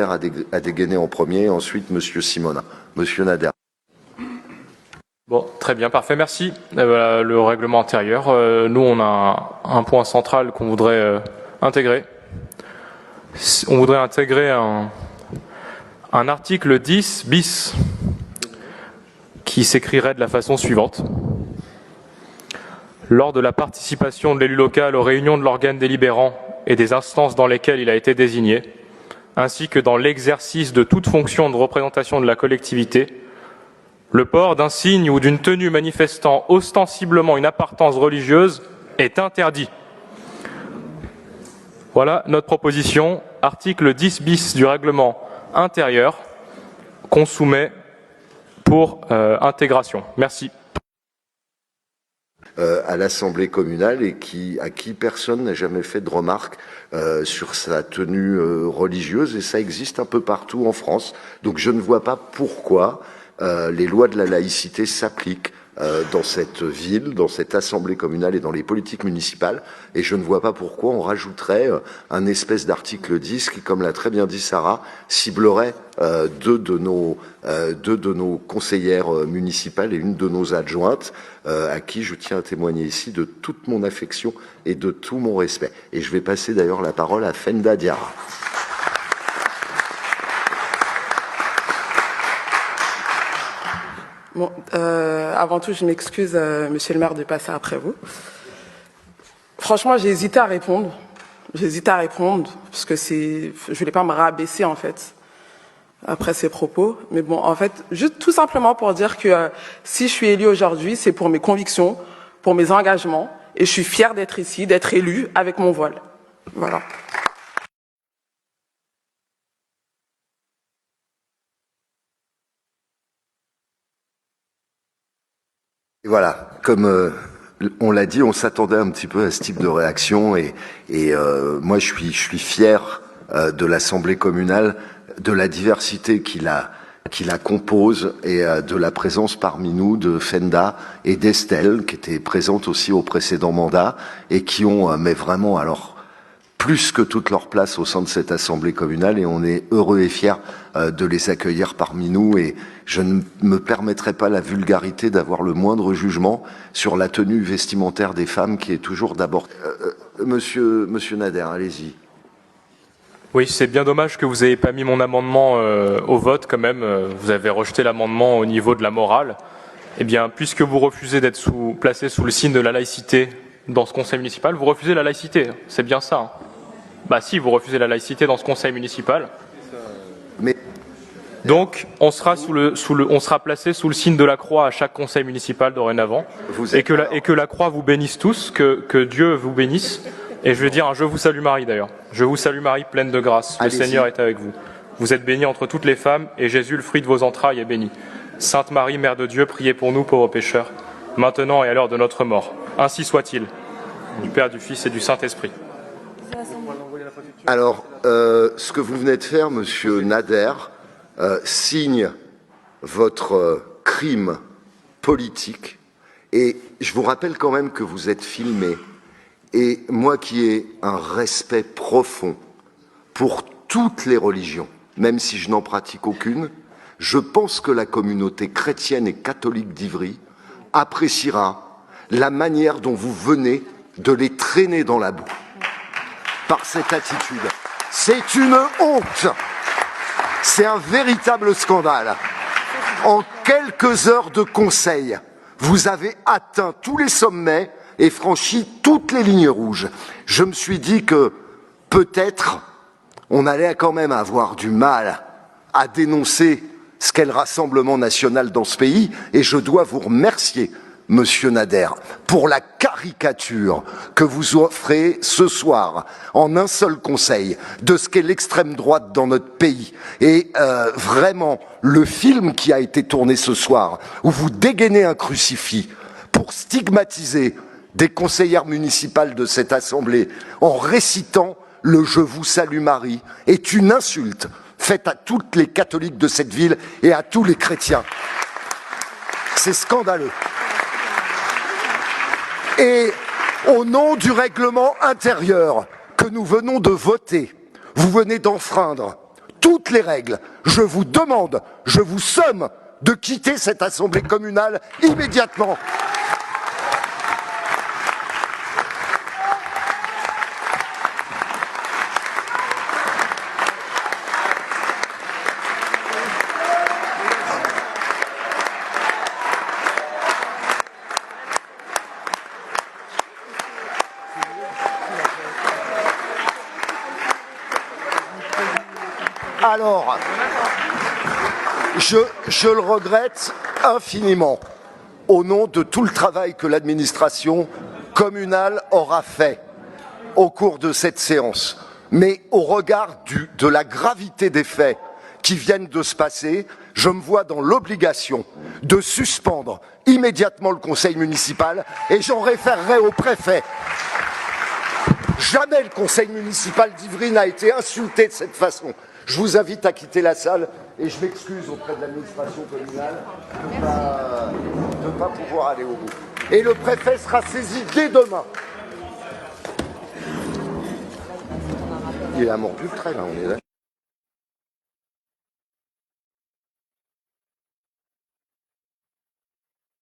a dégainé en premier, ensuite Monsieur Simonin. Monsieur Nader. Bon, très bien, parfait, merci. Voilà, le règlement intérieur. Nous, on a un point central qu'on voudrait intégrer. On voudrait intégrer un article 10 bis qui s'écrirait de la façon suivante. Lors de la participation de l'élu local aux réunions de l'organe délibérant et des instances dans lesquelles il a été désigné, ainsi que dans l'exercice de toute fonction de représentation de la collectivité, le port d'un signe ou d'une tenue manifestant ostensiblement une appartenance religieuse est interdit. Voilà notre proposition, article 10 bis du règlement intérieur qu'on soumet pour intégration. Merci. À l'Assemblée communale et à qui personne n'a jamais fait de remarque sur sa tenue religieuse, et ça existe un peu partout en France. Donc je ne vois pas pourquoi les lois de la laïcité s'appliquent dans cette ville, dans cette assemblée communale et dans les politiques municipales, et je ne vois pas pourquoi on rajouterait un espèce d'article 10 qui, comme l'a très bien dit Sarah, ciblerait deux de nos conseillères municipales et une de nos adjointes, à qui je tiens à témoigner ici de toute mon affection et de tout mon respect. Et je vais passer d'ailleurs la parole à Fenda Diarra. Bon, avant tout, je m'excuse, monsieur le maire, de passer après vous. Franchement, j'ai hésité à répondre. Parce que je voulais pas me rabaisser, en fait, après ces propos. Mais bon, en fait, juste tout simplement pour dire que si je suis élue aujourd'hui, c'est pour mes convictions, pour mes engagements, et je suis fière d'être ici, d'être élue avec mon voile. Voilà. Et voilà, comme on l'a dit, on s'attendait un petit peu à ce type de réaction, et moi je suis fier de l'Assemblée communale, de la diversité qui la compose, et de la présence parmi nous de Fenda et d'Estelle, qui étaient présentes aussi au précédent mandat, et qui ont, mais vraiment, alors, plus que toute leur place au sein de cette Assemblée communale, et on est heureux et fiers de les accueillir parmi nous, et je ne me permettrai pas la vulgarité d'avoir le moindre jugement sur la tenue vestimentaire des femmes, qui est toujours d'abord... Monsieur Nader, allez-y. Oui, c'est bien dommage que vous n'ayez pas mis mon amendement au vote quand même. Vous avez rejeté l'amendement au niveau de la morale. Eh bien, puisque vous refusez d'être placé sous le signe de la laïcité dans ce conseil municipal, vous refusez la laïcité. C'est bien ça. Hein. Bah si, vous refusez la laïcité dans ce conseil municipal. Mais... Donc, on sera placé sous le signe de la croix à chaque conseil municipal dorénavant, et que la croix vous bénisse tous, que Dieu vous bénisse. Et je vais dire, je vous salue Marie d'ailleurs. Je vous salue Marie, pleine de grâce. Le Seigneur est avec vous. Vous êtes bénie entre toutes les femmes, et Jésus, le fruit de vos entrailles, est béni. Sainte Marie, Mère de Dieu, priez pour nous pauvres pécheurs, maintenant et à l'heure de notre mort. Ainsi soit-il. Du Père, du Fils et du Saint-Esprit. Alors, ce que vous venez de faire, monsieur Nader, signe votre crime politique, et je vous rappelle quand même que vous êtes filmé, et moi qui ai un respect profond pour toutes les religions, même si je n'en pratique aucune, je pense que la communauté chrétienne et catholique d'Ivry appréciera la manière dont vous venez de les traîner dans la boue par cette attitude. C'est une honte. C'est un véritable scandale. En quelques heures de conseil, vous avez atteint tous les sommets et franchi toutes les lignes rouges. Je me suis dit que peut-être on allait quand même avoir du mal à dénoncer ce qu'est le Rassemblement national dans ce pays, et je dois vous remercier, monsieur Nader, pour la caricature que vous offrez ce soir, en un seul conseil, de ce qu'est l'extrême droite dans notre pays. Et vraiment, le film qui a été tourné ce soir, où vous dégainez un crucifix pour stigmatiser des conseillères municipales de cette assemblée en récitant le « Je vous salue Marie » est une insulte faite à toutes les catholiques de cette ville et à tous les chrétiens. C'est scandaleux. Et au nom du règlement intérieur que nous venons de voter, vous venez d'enfreindre toutes les règles, je vous demande, je vous somme de quitter cette assemblée communale immédiatement. Alors, je le regrette infiniment, au nom de tout le travail que l'administration communale aura fait au cours de cette séance. Mais au regard de la gravité des faits qui viennent de se passer, je me vois dans l'obligation de suspendre immédiatement le conseil municipal et j'en référerai au préfet. Jamais le conseil municipal d'Ivry n'a été insulté de cette façon. Je vous invite à quitter la salle et je m'excuse auprès de l'administration communale de ne pas pouvoir aller au bout. Et le préfet sera saisi dès demain. Il a mordu le trait, là, on est là.